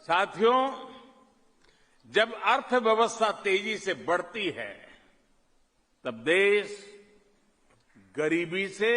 साथियों, जब अर्थव्यवस्था तेजी से बढ़ती है तब देश गरीबी से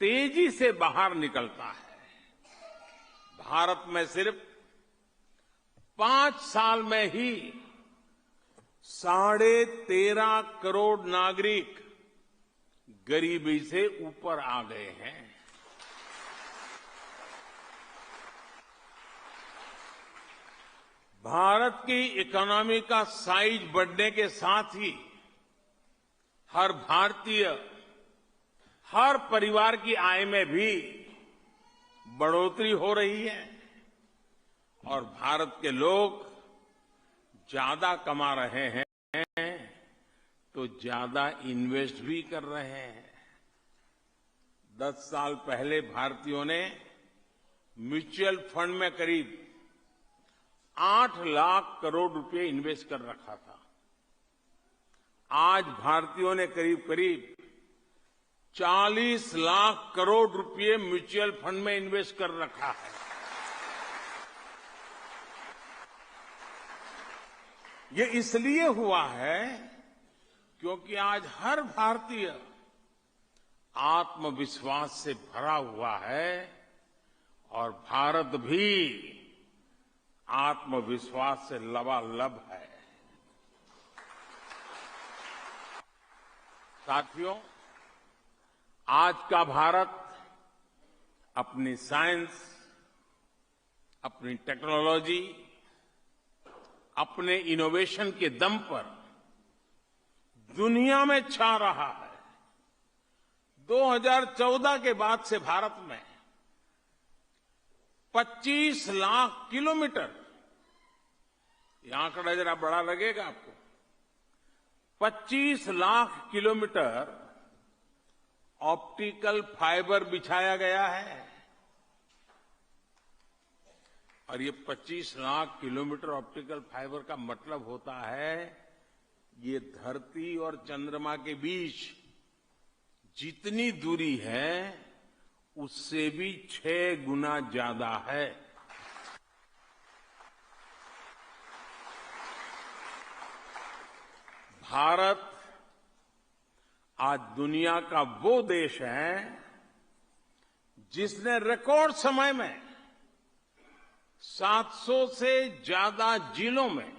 तेजी से बाहर निकलता है। भारत में सिर्फ 5 साल में ही 13.5 करोड़ नागरिक गरीबी से ऊपर आ गए हैं। भारत की इकोनॉमी का साइज बढ़ने के साथ ही हर भारतीय, हर परिवार की आय में भी बढ़ोतरी हो रही है और भारत के लोग ज्यादा कमा रहे हैं तो ज्यादा इन्वेस्ट भी कर रहे हैं। 10 साल पहले भारतीयों ने म्यूचुअल फंड में करीब 8 लाख करोड़ रुपए इन्वेस्ट कर रखा था। आज भारतीयों ने करीब करीब 40 लाख करोड़ रुपए म्यूचुअल फंड में इन्वेस्ट कर रखा है। ये इसलिए हुआ है क्योंकि आज हर भारतीय आत्मविश्वास से भरा हुआ है और भारत भी आत्मविश्वास से लबालब है। साथियों, आज का भारत अपनी साइंस, अपनी टेक्नोलॉजी, अपने इनोवेशन के दम पर दुनिया में छा रहा है। 2014 के बाद से भारत में 25 लाख किलोमीटर, यह आंकड़ा जरा बड़ा लगेगा आपको, 25 लाख किलोमीटर ऑप्टिकल फाइबर बिछाया गया है और ये 25 लाख किलोमीटर ऑप्टिकल फाइबर का मतलब होता है ये धरती और चंद्रमा के बीच जितनी दूरी है उससे भी 6 गुना ज्यादा है। भारत आज दुनिया का वो देश है जिसने रिकॉर्ड समय में 700 से ज्यादा जिलों में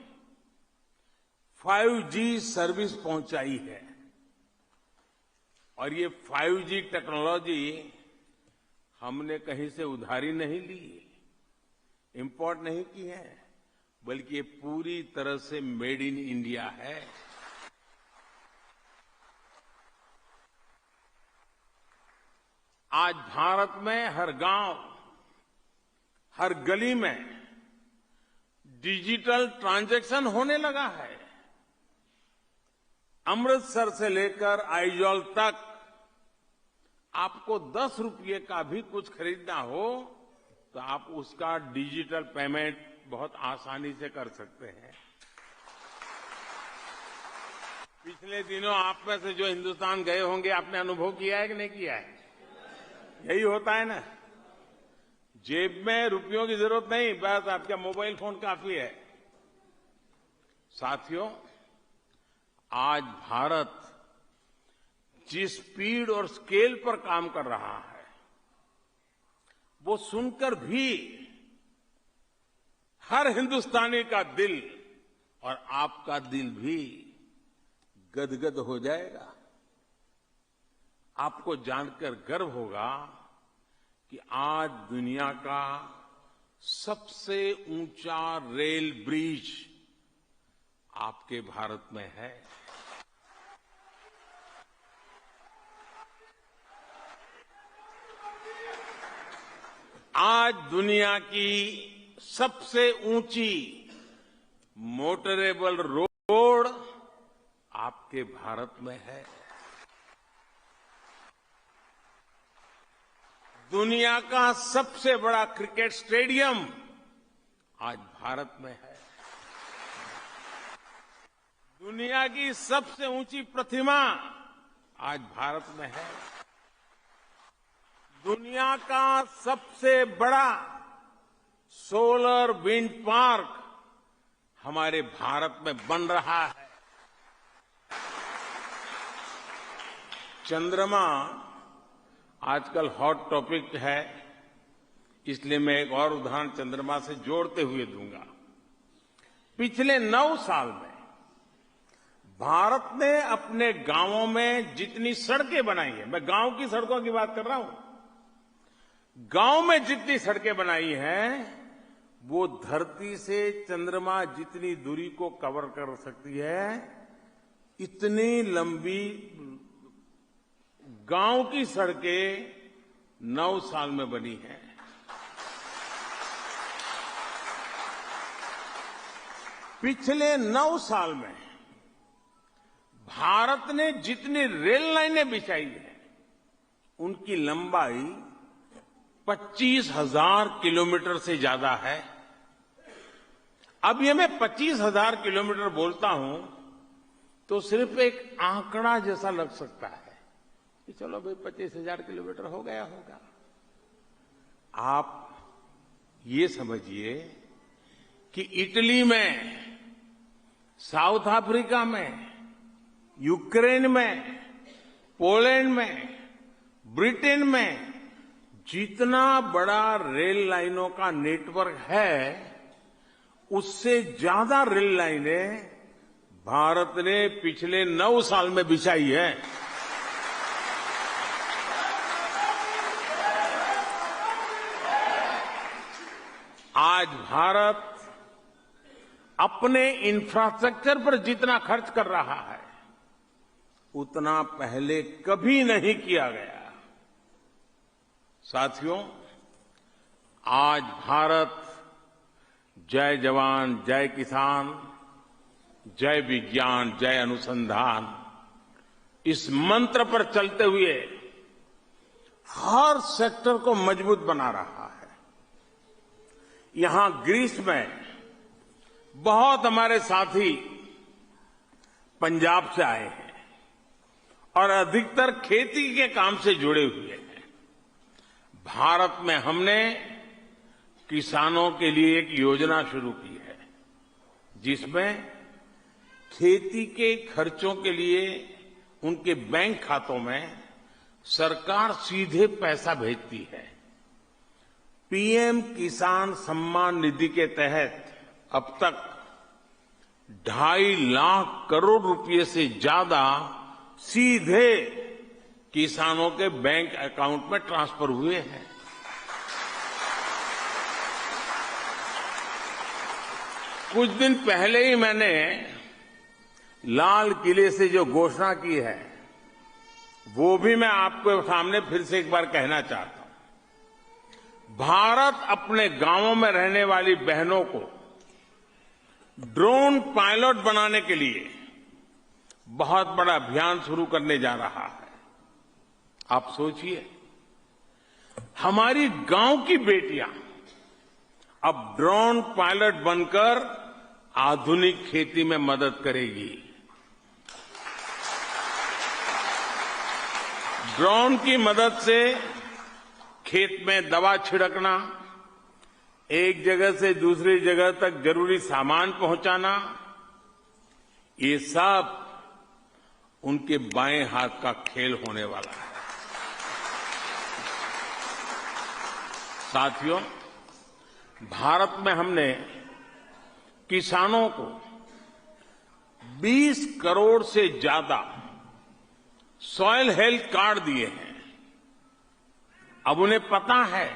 5G सर्विस पहुंचाई है और ये 5G टेक्नोलॉजी हमने कहीं से उधारी नहीं ली, इंपोर्ट नहीं की है, बल्कि ये पूरी तरह से मेड इन इंडिया है। आज भारत में हर गांव, हर गली में डिजिटल ट्रांजैक्शन होने लगा है। अमृतसर से लेकर आइजॉल तक आपको 10 रुपये का भी कुछ खरीदना हो तो आप उसका डिजिटल पेमेंट बहुत आसानी से कर सकते हैं। पिछले दिनों आप में से जो हिंदुस्तान गए होंगे आपने अनुभव किया है कि नहीं किया है? यही होता है ना, जेब में रुपयों की जरूरत नहीं, बस आपका मोबाइल फोन काफी है। साथियों, आज भारत जिस स्पीड और स्केल पर काम कर रहा है वो सुनकर भी हर हिंदुस्तानी का दिल और आपका दिल भी गदगद हो जाएगा। आपको जानकर गर्व होगा कि आज दुनिया का सबसे ऊंचा रेल ब्रिज आपके भारत में है। आज दुनिया की सबसे ऊंची मोटरेबल रोड आपके भारत में है। दुनिया का सबसे बड़ा क्रिकेट स्टेडियम आज भारत में है। दुनिया की सबसे ऊंची प्रतिमा आज भारत में है। दुनिया का सबसे बड़ा सोलर विंड पार्क हमारे भारत में बन रहा है। चंद्रमा आजकल हॉट टॉपिक है, इसलिए मैं एक और उदाहरण चंद्रमा से जोड़ते हुए दूंगा। पिछले 9 साल में भारत ने अपने गांवों में जितनी सड़कें बनाई है, मैं गांव की सड़कों की बात कर रहा हूं, गांव में जितनी सड़कें बनाई हैं वो धरती से चंद्रमा जितनी दूरी को कवर कर सकती है, इतनी लंबी गांव की सड़कें 9 साल में बनी हैं। पिछले 9 साल में भारत ने जितनी रेल लाइनें बिछाई है, उनकी लंबाई 25,000 किलोमीटर से ज्यादा है। अब ये मैं 25,000 किलोमीटर बोलता हूं तो सिर्फ एक आंकड़ा जैसा लग सकता है कि चलो भाई 25,000 किलोमीटर हो गया होगा। आप ये समझिए कि इटली में, साउथ अफ्रीका में, यूक्रेन में, पोलैंड में, ब्रिटेन में जितना बड़ा रेल लाइनों का नेटवर्क है, उससे ज्यादा रेल लाइनें भारत ने पिछले 9 साल में बिछाई है। आज भारत अपने इंफ्रास्ट्रक्चर पर जितना खर्च कर रहा है, उतना पहले कभी नहीं किया गया। साथियों, आज भारत जय जवान, जय किसान, जय विज्ञान, जय अनुसंधान, इस मंत्र पर चलते हुए हर सेक्टर को मजबूत बना रहा है। यहां ग्रीस में बहुत हमारे साथी पंजाब से आए हैं और अधिकतर खेती के काम से जुड़े हुए हैं। भारत में हमने किसानों के लिए एक योजना शुरू की है, जिसमें खेती के खर्चों के लिए उनके बैंक खातों में सरकार सीधे पैसा भेजती है। पीएम किसान सम्मान निधि के तहत अब तक 2.5 लाख करोड़ रुपए से ज्यादा सीधे किसानों के बैंक अकाउंट में ट्रांसफर हुए हैं। कुछ दिन पहले ही मैंने लाल किले से जो घोषणा की है, वो भी मैं आपके सामने फिर से एक बार कहना चाहता हूं। भारत अपने गांवों में रहने वाली बहनों को ड्रोन पायलट बनाने के लिए बहुत बड़ा अभियान शुरू करने जा रहा है। आप सोचिए, हमारी गांव की बेटियां अब ड्रोन पायलट बनकर आधुनिक खेती में मदद करेगी। ड्रोन की मदद से खेत में दवा छिड़कना, एक जगह से दूसरी जगह तक जरूरी सामान पहुंचाना, ये सब उनके बाएं हाथ का खेल होने वाला है। साथियों, भारत में हमने किसानों को 20 करोड़ से ज्यादा सॉइल हेल्थ कार्ड दिए हैं। अब उन्हें पता है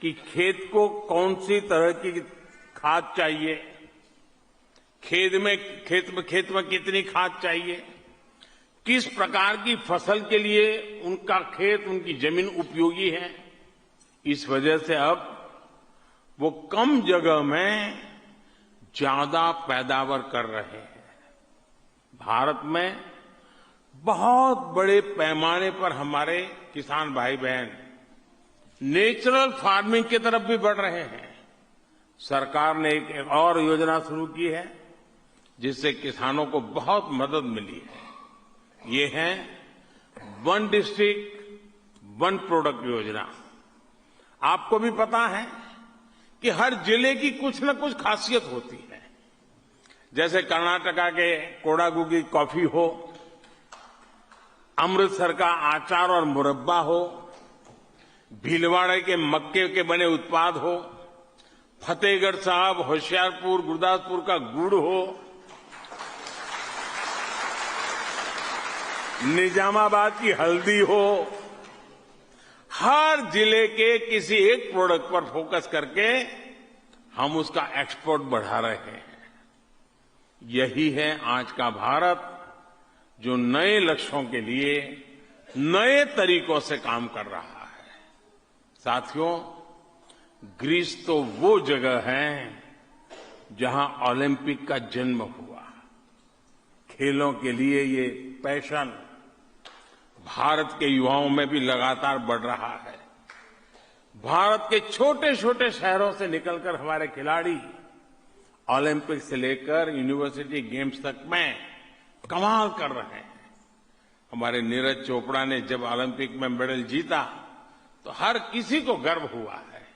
कि खेत को कौन सी तरह की खाद चाहिए, खेत में कितनी खाद चाहिए, किस प्रकार की फसल के लिए उनका खेत, उनकी जमीन उपयोगी है। इस वजह से अब वो कम जगह में ज्यादा पैदावार कर रहे हैं। भारत में बहुत बड़े पैमाने पर हमारे किसान भाई बहन नेचुरल फार्मिंग की तरफ भी बढ़ रहे हैं। सरकार ने एक और योजना शुरू की है, जिससे किसानों को बहुत मदद मिली है। ये है वन डिस्ट्रिक्ट वन प्रोडक्ट योजना। आपको भी पता है कि हर जिले की कुछ न कुछ खासियत होती है। जैसे कर्नाटका के कोडागु की कॉफी हो, अमृतसर का आचार और मुरब्बा हो, भीलवाड़े के मक्के के बने उत्पाद हो, फतेहगढ़ साहब, होशियारपुर, गुरदासपुर का गुड़ हो, निजामाबाद की हल्दी हो, हर जिले के किसी एक प्रोडक्ट पर फोकस करके हम उसका एक्सपोर्ट बढ़ा रहे हैं। यही है आज का भारत, जो नए लक्ष्यों के लिए नए तरीकों से काम कर रहा है। साथियों, ग्रीस तो वो जगह है जहां ओलंपिक का जन्म हुआ। खेलों के लिए ये पैशन भारत के युवाओं में भी लगातार बढ़ रहा है। भारत के छोटे छोटे शहरों से निकलकर हमारे खिलाड़ी ओलंपिक से लेकर यूनिवर्सिटी गेम्स तक में कमाल कर रहे हैं। हमारे नीरज चोपड़ा ने जब ओलंपिक में मेडल जीता तो हर किसी को गर्व हुआ है।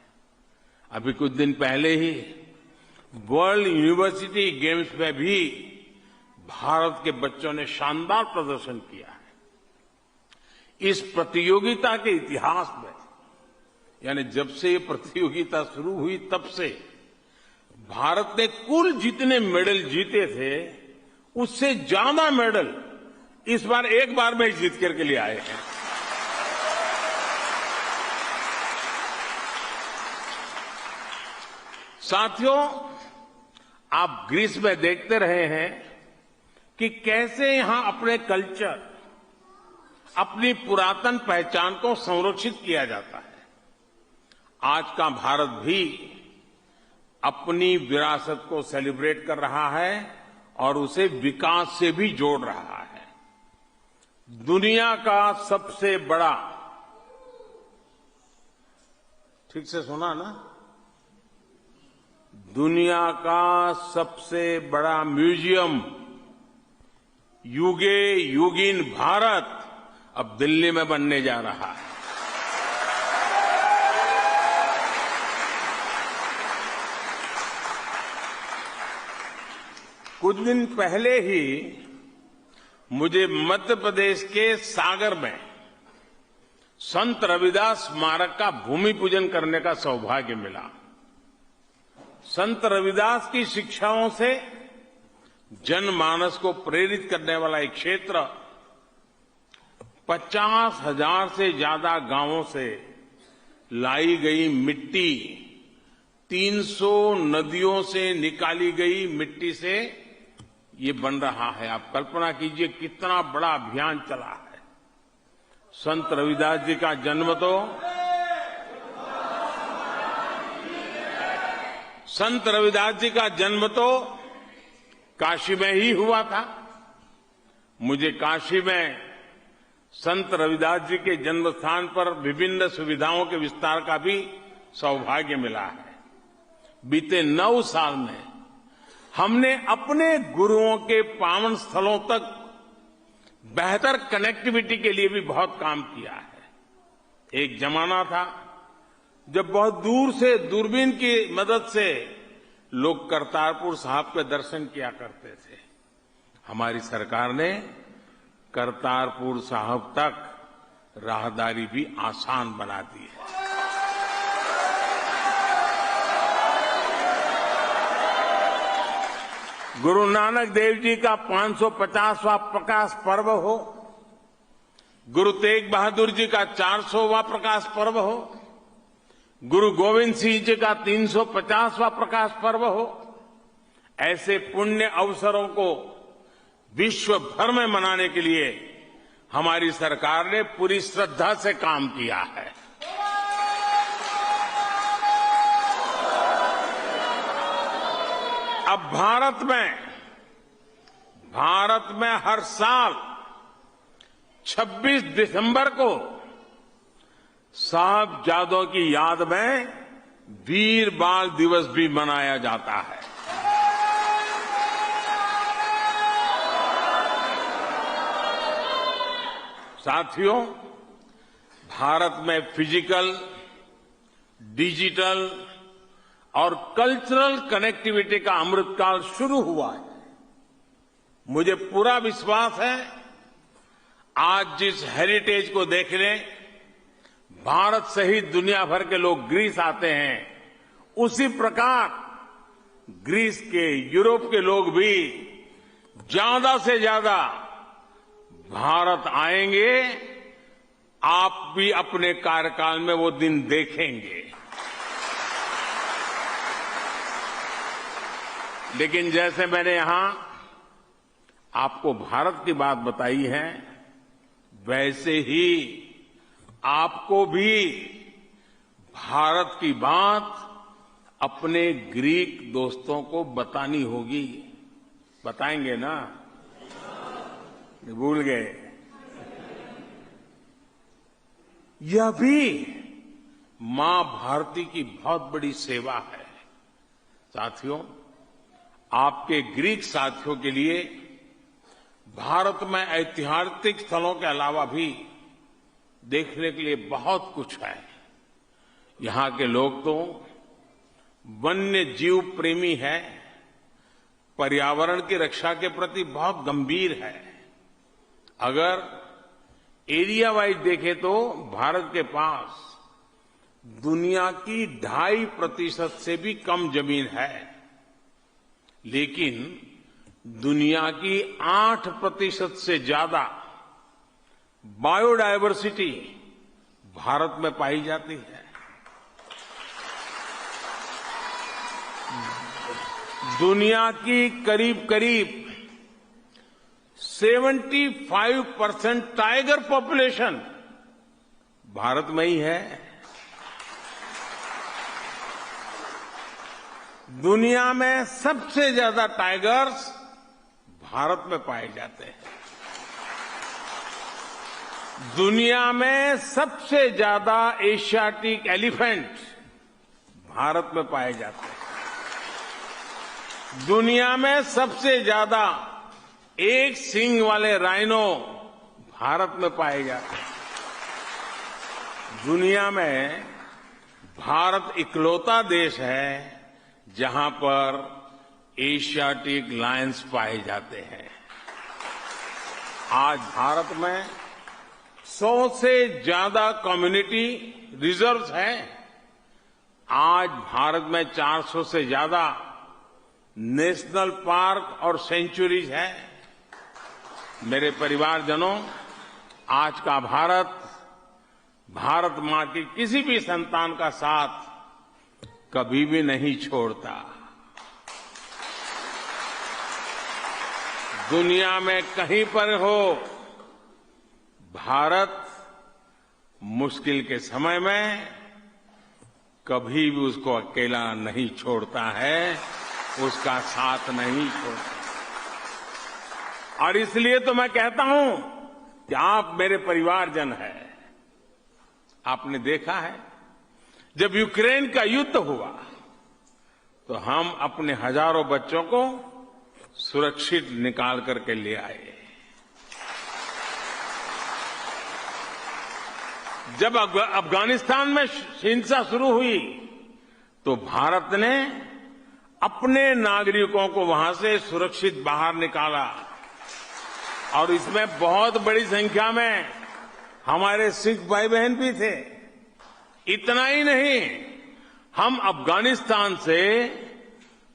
अभी कुछ दिन पहले ही वर्ल्ड यूनिवर्सिटी गेम्स में भी भारत के बच्चों ने शानदार प्रदर्शन किया है। इस प्रतियोगिता के इतिहास में, यानी जब से ये प्रतियोगिता शुरू हुई तब से भारत ने कुल जितने मेडल जीते थे उससे ज्यादा मेडल इस बार एक बार में जीत करके ले आए हैं। साथियों, आप ग्रीस में देखते रहे हैं कि कैसे यहां अपने कल्चर, अपनी पुरातन पहचान को संरक्षित किया जाता है। आज का भारत भी अपनी विरासत को सेलिब्रेट कर रहा है और उसे विकास से भी जोड़ रहा है। दुनिया का सबसे बड़ा, ठीक से सुना ना, दुनिया का सबसे बड़ा म्यूजियम युगे युगीन भारत अब दिल्ली में बनने जा रहा है। कुछ दिन पहले ही मुझे मध्य प्रदेश के सागर में संत रविदास स्मारक का भूमि पूजन करने का सौभाग्य मिला। संत रविदास की शिक्षाओं से जनमानस को प्रेरित करने वाला एक क्षेत्र 50,000 से ज्यादा गांवों से लाई गई मिट्टी, 300 नदियों से निकाली गई मिट्टी से ये बन रहा है। आप कल्पना कीजिए कितना बड़ा अभियान चला है। संत रविदास जी का जन्म तो काशी में ही हुआ था। मुझे काशी में संत रविदास जी के जन्म स्थान पर विभिन्न सुविधाओं के विस्तार का भी सौभाग्य मिला है। बीते 9 साल में हमने अपने गुरुओं के पावन स्थलों तक बेहतर कनेक्टिविटी के लिए भी बहुत काम किया है। एक जमाना था जब बहुत दूर से दूरबीन की मदद से लोग करतारपुर साहब के दर्शन किया करते थे। हमारी सरकार ने करतारपुर साहब तक राहदारी भी आसान बना दी है। गुरु नानक देव जी का 550वां प्रकाश पर्व हो, गुरु तेग बहादुर जी का 400वां प्रकाश पर्व हो, गुरु गोविंद सिंह जी का 350वां प्रकाश पर्व हो, ऐसे पुण्य अवसरों को विश्व भर में मनाने के लिए हमारी सरकार ने पूरी श्रद्धा से काम किया है। अब भारत में हर साल 26 दिसंबर को साहबजादों की याद में वीर बाल दिवस भी मनाया जाता है। साथियों, भारत में फिजिकल, डिजिटल और कल्चरल कनेक्टिविटी का अमृतकाल शुरू हुआ है। मुझे पूरा विश्वास है आज जिस हेरिटेज को देखने भारत सहित दुनिया भर के लोग ग्रीस आते हैं, उसी प्रकार ग्रीस के, यूरोप के लोग भी ज्यादा से ज्यादा भारत आएंगे। आप भी अपने कार्यकाल में वो दिन देखेंगे। लेकिन जैसे मैंने यहां आपको भारत की बात बताई है, वैसे ही आपको भी भारत की बात अपने ग्रीक दोस्तों को बतानी होगी। बताएंगे ना? भूल गए? यह भी मां भारती की बहुत बड़ी सेवा है। साथियों, आपके ग्रीक साथियों के लिए भारत में ऐतिहासिक स्थलों के अलावा भी देखने के लिए बहुत कुछ है। यहां के लोग तो वन्य जीव प्रेमी है, पर्यावरण की रक्षा के प्रति बहुत गंभीर है। अगर एरिया वाइज देखें तो भारत के पास दुनिया की 2.5% से भी कम जमीन है, लेकिन दुनिया की 8% से ज्यादा बायोडायवर्सिटी भारत में पाई जाती है। दुनिया की करीब करीब 75% टाइगर पॉपुलेशन भारत में ही है। दुनिया में सबसे ज्यादा टाइगर्स भारत में पाए जाते हैं। दुनिया में सबसे ज्यादा एशियाटिक एलिफेंट भारत में पाए जाते हैं। दुनिया में सबसे ज्यादा एक सींग वाले राइनो भारत में पाए जाते हैं। दुनिया में भारत इकलौता देश है जहां पर एशियाटिक लायंस पाए जाते हैं। आज भारत में 100 से ज्यादा कम्युनिटी रिजर्व्स हैं। आज भारत में 400 से ज्यादा नेशनल पार्क और सेंचुरीज हैं। मेरे परिवारजनों, आज का भारत भारत मां की किसी भी संतान का साथ कभी भी नहीं छोड़ता। दुनिया में कहीं पर हो, भारत मुश्किल के समय में कभी भी उसको अकेला नहीं छोड़ता है, उसका साथ नहीं छोड़ता। और इसलिए तो मैं कहता हूं कि आप मेरे परिवारजन हैं। आपने देखा है, जब यूक्रेन का युद्ध हुआ तो हम अपने हजारों बच्चों को सुरक्षित निकाल करके ले आए। जब अफगानिस्तान में हिंसा शुरू हुई तो भारत ने अपने नागरिकों को वहां से सुरक्षित बाहर निकाला। और इसमें बहुत बड़ी संख्या में हमारे सिख भाई बहन भी थे। इतना ही नहीं, हम अफगानिस्तान से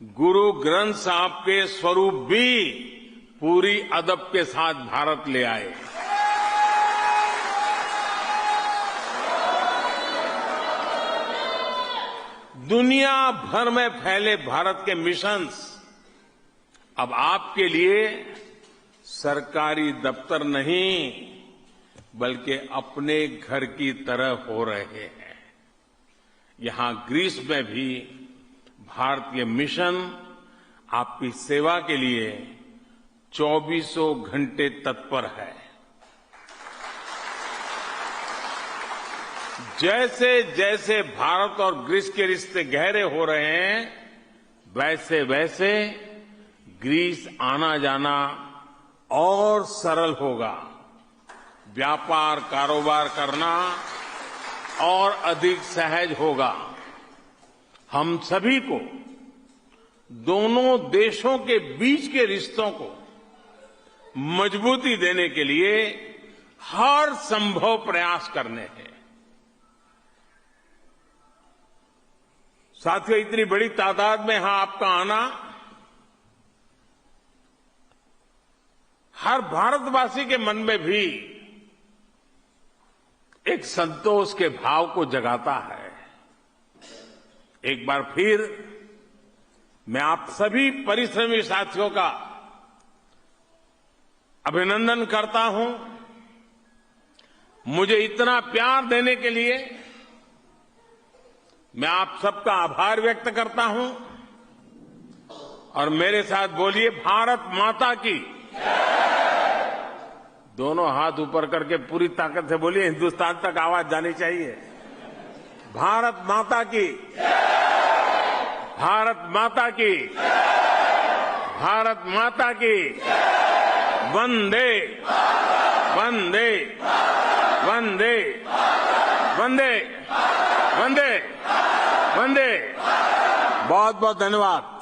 गुरु ग्रंथ साहब के स्वरूप भी पूरी अदब के साथ भारत ले आए। दुनिया भर में फैले भारत के मिशंस अब आपके लिए सरकारी दफ्तर नहीं बल्कि अपने घर की तरह हो रहे हैं। यहां ग्रीस में भी भारतीय मिशन आपकी सेवा के लिए 24 घंटे तत्पर है। जैसे जैसे भारत और ग्रीस के रिश्ते गहरे हो रहे हैं, वैसे वैसे ग्रीस आना जाना और सरल होगा। व्यापार कारोबार करना और अधिक सहज होगा। हम सभी को दोनों देशों के बीच के रिश्तों को मजबूती देने के लिए हर संभव प्रयास करने हैं। साथियों, इतनी बड़ी तादाद में यहां आपका आना हर भारतवासी के मन में भी एक संतोष के भाव को जगाता है। एक बार फिर मैं आप सभी परिश्रमी साथियों का अभिनंदन करता हूं। मुझे इतना प्यार देने के लिए मैं आप सबका आभार व्यक्त करता हूं। और मेरे साथ बोलिए, भारत माता की। दोनों हाथ ऊपर करके पूरी ताकत से बोलिए, हिंदुस्तान तक आवाज जानी चाहिए। भारत माता की, भारत माता की, भारत माता की। वंदे वंदे वंदे वंदे वंदे वंदे। बहुत बहुत धन्यवाद।